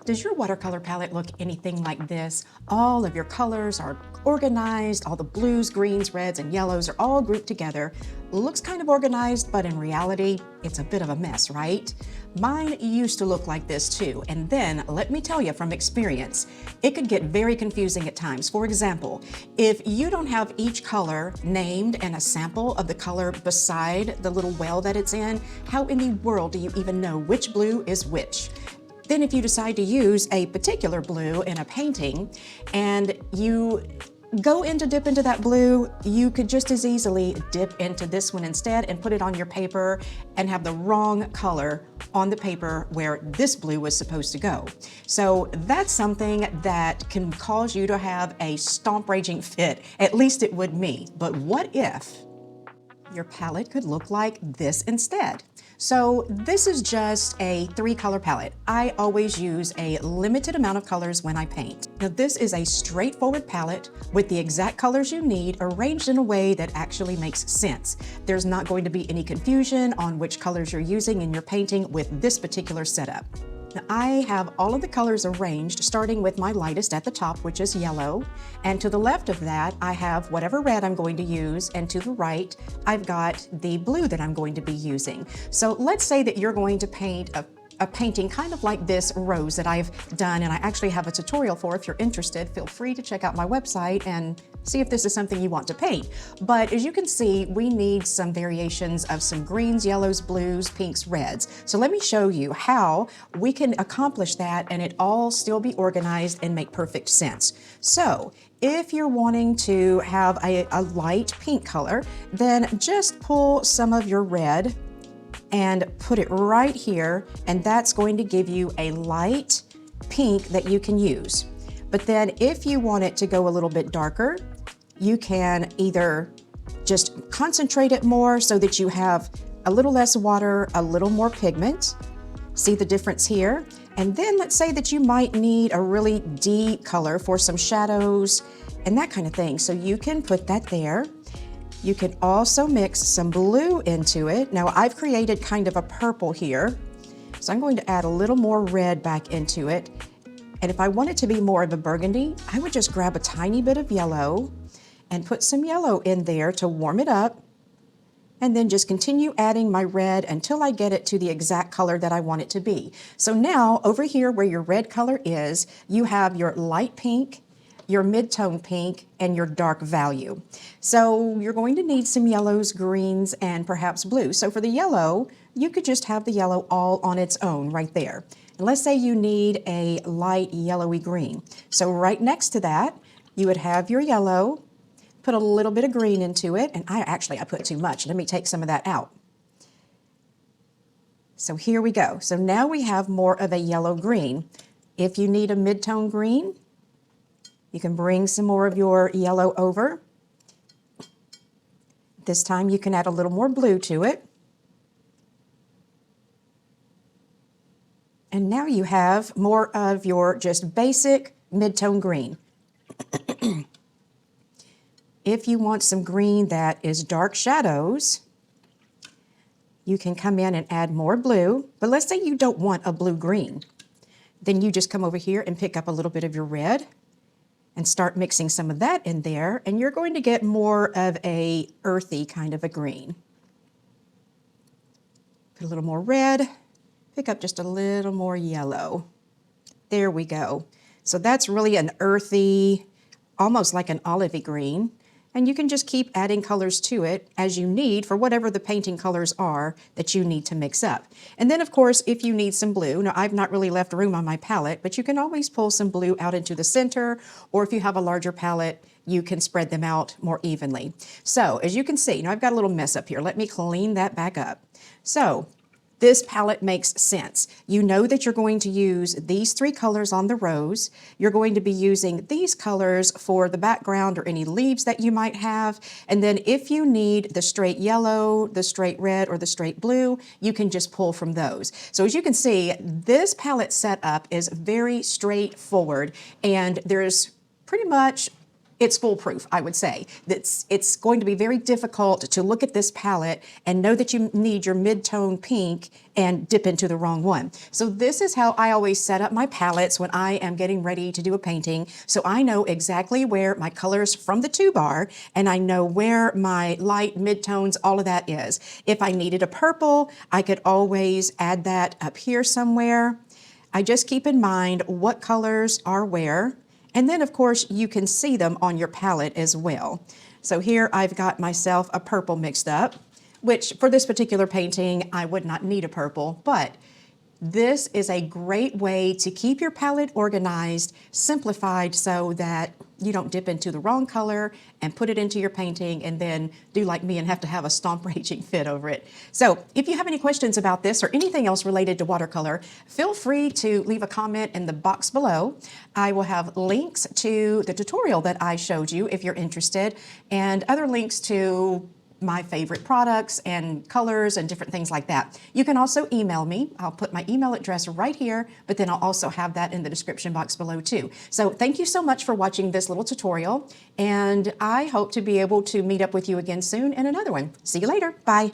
Does your watercolor palette look anything like this? All of your colors are organized, all the blues, greens, reds, and yellows are all grouped together. Looks kind of organized, but in reality, it's a bit of a mess, right? Mine used to look like this too, and then let me tell you from experience, it could get very confusing at times. For example, if you don't have each color named and a sample of the color beside the little well that it's in, how in the world do you even know which blue is which? Then if you decide to use a particular blue in a painting and you go in to dip into that blue, you could just as easily dip into this one instead and put it on your paper and have the wrong color on the paper where this blue was supposed to go. So that's something that can cause you to have a stomp raging fit. At least it would me. But what if your palette could look like this instead? So this is just a 3-color palette. I always use a limited amount of colors when I paint. Now this is a straightforward palette with the exact colors you need arranged in a way that actually makes sense. There's not going to be any confusion on which colors you're using in your painting with this particular setup. Now, I have all of the colors arranged, starting with my lightest at the top, which is yellow. And to the left of that, I have whatever red I'm going to use. And to the right, I've got the blue that I'm going to be using. So let's say that you're going to paint a painting kind of like this rose that I've done, and I actually have a tutorial for. If you're interested, feel free to check out my website and see if this is something you want to paint. But as you can see, we need some variations of some greens, yellows, blues, pinks, reds. So let me show you how we can accomplish that and it all still be organized and make perfect sense. So if you're wanting to have a light pink color, then just pull some of your red and put it right here, and that's going to give you a light pink that you can use. But then if you want it to go a little bit darker, you can either just concentrate it more so that you have a little less water, a little more pigment. See the difference here? And then let's say that you might need a really deep color for some shadows and that kind of thing. So you can put that there. You can also mix some blue into it. Now I've created kind of a purple here, so I'm going to add a little more red back into it. And if I want it to be more of a burgundy, I would just grab a tiny bit of yellow and put some yellow in there to warm it up, and then just continue adding my red until I get it to the exact color that I want it to be. So now over here where your red color is, you have your light pink, your mid-tone pink, and your dark value. So you're going to need some yellows, greens, and perhaps blue. So for the yellow, you could just have the yellow all on its own right there. And let's say you need a light yellowy green. So right next to that, you would have your yellow, put a little bit of green into it, and I put too much. Let me take some of that out. So here we go. So now we have more of a yellow-green. If you need a mid-tone green, you can bring some more of your yellow over. This time you can add a little more blue to it. And now you have more of your just basic mid-tone green. If you want some green that is dark shadows, you can come in and add more blue. But let's say you don't want a blue-green. Then you just come over here and pick up a little bit of your red and start mixing some of that in there, and you're going to get more of a earthy kind of a green. Put a little more red, pick up just a little more yellow. There we go. So that's really an earthy, almost like an olivey green. And you can just keep adding colors to it as you need for whatever the painting colors are that you need to mix up. And then of course, if you need some blue, now I've not really left room on my palette, but you can always pull some blue out into the center, or if you have a larger palette, you can spread them out more evenly. So as you can see, now I've got a little mess up here. Let me clean that back up. So this palette makes sense. You know that you're going to use these 3 colors on the rose. You're going to be using these colors for the background or any leaves that you might have. And then if you need the straight yellow, the straight red, or the straight blue, you can just pull from those. So as you can see, this palette setup is very straightforward, and there's pretty much it's foolproof, I would say. It's going to be very difficult to look at this palette and know that you need your mid-tone pink and dip into the wrong one. So this is how I always set up my palettes when I am getting ready to do a painting. So I know exactly where my colors from the 2-bar, and I know where my light, mid-tones, all of that is. If I needed a purple, I could always add that up here somewhere. I just keep in mind what colors are where. And then, of course, you can see them on your palette as well. So here I've got myself a purple mixed up, which for this particular painting, I would not need a purple, but this is a great way to keep your palette organized, simplified, so that you don't dip into the wrong color and put it into your painting and then do like me and have to have a stomp raging fit over it. So if you have any questions about this or anything else related to watercolor, feel free to leave a comment in the box below. I will have links to the tutorial that I showed you if you're interested, and other links to my favorite products and colors and different things like that. You can also email me. I'll put my email address right here, but then I'll also have that in the description box below too. So thank you so much for watching this little tutorial, and I hope to be able to meet up with you again soon in another one. See you later. Bye.